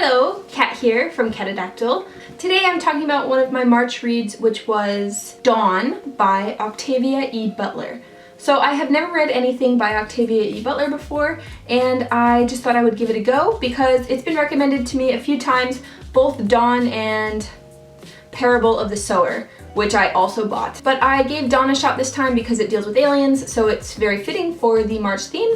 Hello, Kat here from Catadactyl. Today I'm talking about one of my March reads, which was Dawn by Octavia E. Butler. So I have never read anything by Octavia E. Butler before, and I just thought I would give it a go because it's been recommended to me a few times, both Dawn and Parable of the Sower, which I also bought. But I gave Dawn a shot this time because it deals with aliens, so it's very fitting for the March theme.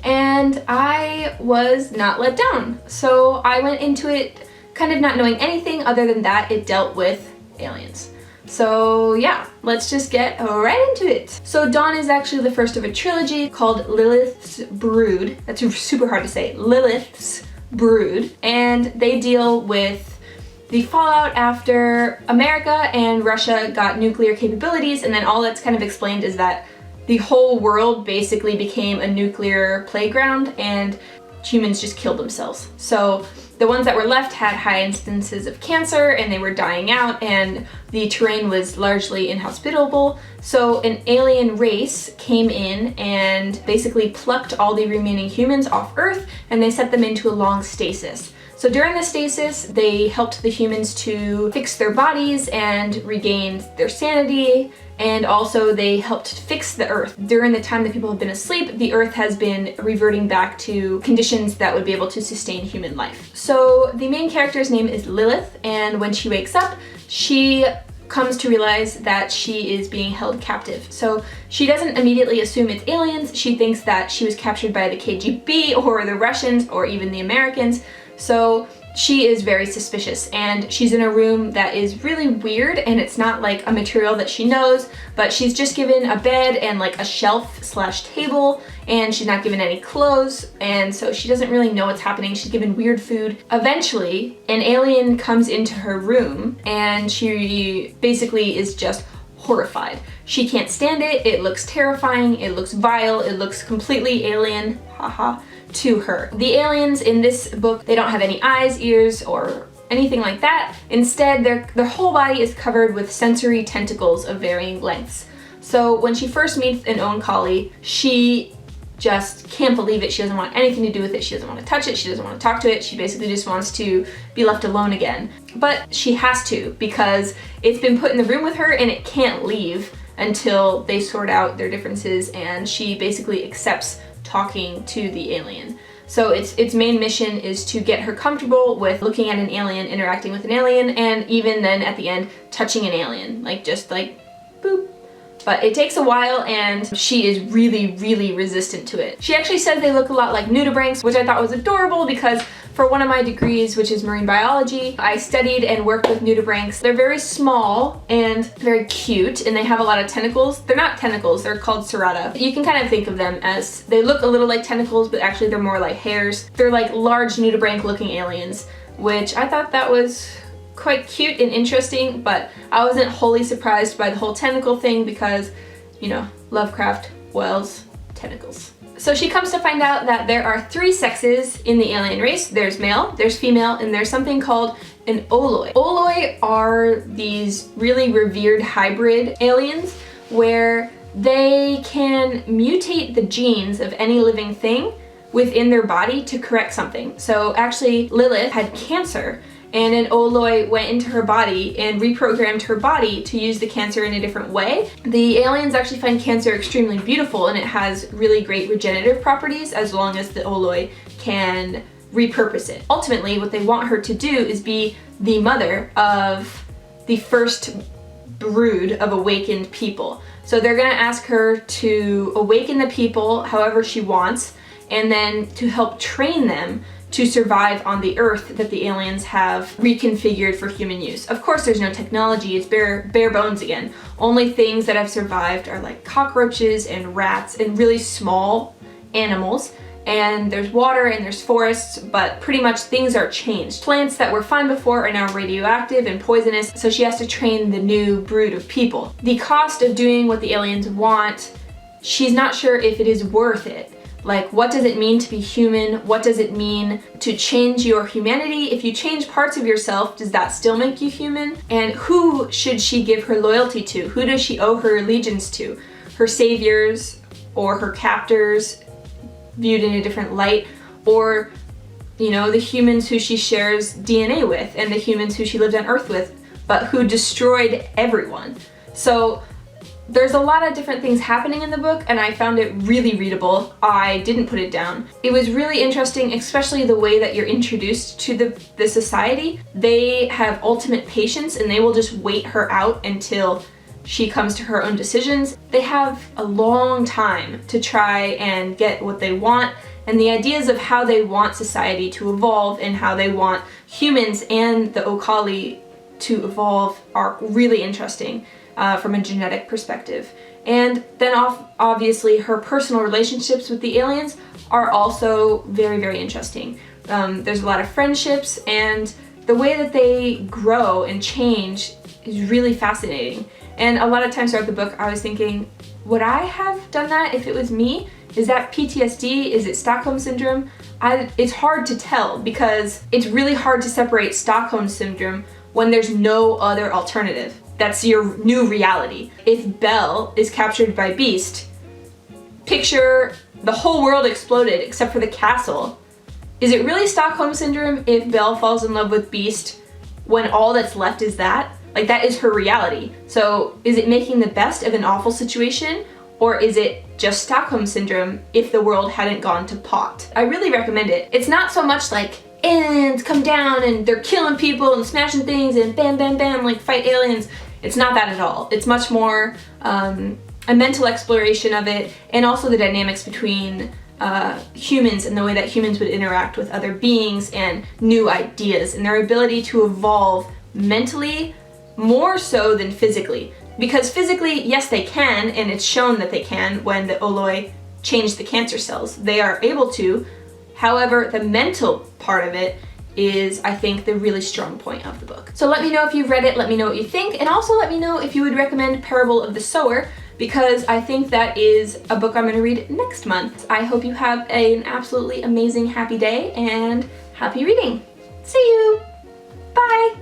And I was not let down. So I went into it kind of not knowing anything other than that it dealt with aliens. So yeah, let's just get right into it. So Dawn is actually the first of a trilogy called Lilith's Brood. That's super hard to say. Lilith's Brood. And they deal with the fallout after America and Russia got nuclear capabilities, and then all that's kind of explained is that the whole world basically became a nuclear playground and humans just killed themselves. So the ones that were left had high instances of cancer and they were dying out, and the terrain was largely inhospitable. So an alien race came in and basically plucked all the remaining humans off Earth, and they set them into a long stasis. So during the stasis, they helped the humans to fix their bodies and regain their sanity, and also they helped fix the Earth. During the time that people have been asleep, the Earth has been reverting back to conditions that would be able to sustain human life. So the main character's name is Lilith, and when she wakes up, she comes to realize that she is being held captive. So she doesn't immediately assume it's aliens. She thinks that she was captured by the KGB or the Russians or even the Americans. So she is very suspicious, and she's in a room that is really weird, and it's not like a material that she knows, but she's just given a bed and like a shelf/table, and she's not given any clothes, and so she doesn't really know what's happening. She's given weird food. Eventually, an alien comes into her room, and she basically is just horrified. She can't stand it. It looks terrifying. It looks vile. It looks completely alien. Haha. To her. The aliens in this book, they don't have any eyes, ears, or anything like that. Instead, their whole body is covered with sensory tentacles of varying lengths. So when she first meets an Oankali, she just can't believe it. She doesn't want anything to do with it. She doesn't want to touch it. She doesn't want to talk to it. She basically just wants to be left alone again. But she has to, because it's been put in the room with her and it can't leave until they sort out their differences, and she basically accepts talking to the alien. So its main mission is to get her comfortable with looking at an alien, interacting with an alien, and even then at the end touching an alien, like just like boop. But it takes a while, and she is really resistant to it. She actually says they look a lot like nudibranchs, which I thought was adorable because for one of my degrees, which is marine biology, I studied and worked with nudibranchs. They're very small and very cute, and they have a lot of tentacles. They're not tentacles, they're called serrata. You can kind of think of them as, they look a little like tentacles, but actually they're more like hairs. They're like large nudibranch looking aliens, which I thought that was quite cute and interesting, but I wasn't wholly surprised by the whole tentacle thing because, you know, Lovecraft, Wells, tentacles. So she comes to find out that there are 3 sexes in the alien race. There's male, there's female, and there's something called an Oloi. Oloi are these really revered hybrid aliens where they can mutate the genes of any living thing within their body to correct something. So actually Lilith had cancer, and an Oloi went into her body and reprogrammed her body to use the cancer in a different way. The aliens actually find cancer extremely beautiful, and it has really great regenerative properties as long as the Oloi can repurpose it. Ultimately, what they want her to do is be the mother of the first brood of awakened people. So they're gonna ask her to awaken the people however she wants, and then to help train them to survive on the Earth that the aliens have reconfigured for human use. Of course, there's no technology, it's bare bones again. Only things that have survived are like cockroaches and rats and really small animals. And there's water and there's forests, but pretty much things are changed. Plants that were fine before are now radioactive and poisonous, so she has to train the new brood of people. The cost of doing what the aliens want, she's not sure if it is worth it. Like, what does it mean to be human? What does it mean to change your humanity? If you change parts of yourself, does that still make you human? And who should she give her loyalty to? Who does she owe her allegiance to? Her saviors or her captors viewed in a different light? Or you know, the humans who she shares DNA with and the humans who she lived on Earth with, but who destroyed everyone. So there's a lot of different things happening in the book, and I found it really readable. I didn't put it down. It was really interesting, especially the way that you're introduced to the society. They have ultimate patience, and they will just wait her out until she comes to her own decisions. They have a long time to try and get what they want, and the ideas of how they want society to evolve and how they want humans and the Okali to evolve are really interesting from a genetic perspective. And then obviously her personal relationships with the aliens are also very, very interesting. There's a lot of friendships, and the way that they grow and change is really fascinating. And a lot of times throughout the book I was thinking, would I have done that if it was me? Is that PTSD? Is it Stockholm Syndrome? It's hard to tell, because it's really hard to separate Stockholm Syndrome when there's no other alternative. That's your new reality. If Belle is captured by Beast, picture the whole world exploded except for the castle. Is it really Stockholm Syndrome if Belle falls in love with Beast when all that's left is that? Like, that is her reality. So is it making the best of an awful situation, or is it just Stockholm Syndrome if the world hadn't gone to pot? I really recommend it. It's not so much like aliens come down and they're killing people and smashing things and bam, bam, bam, like fight aliens. It's not that at all. It's much more a mental exploration of it, and also the dynamics between humans and the way that humans would interact with other beings and new ideas and their ability to evolve mentally more so than physically. Because physically, yes, they can, and it's shown that they can when the Oloi change the cancer cells. They are able to. However, the mental part of it is, I think, the really strong point of the book. So let me know if you've read it, let me know what you think, and also let me know if you would recommend Parable of the Sower, because I think that is a book I'm going to read next month. I hope you have an absolutely amazing happy day, and happy reading. See you! Bye!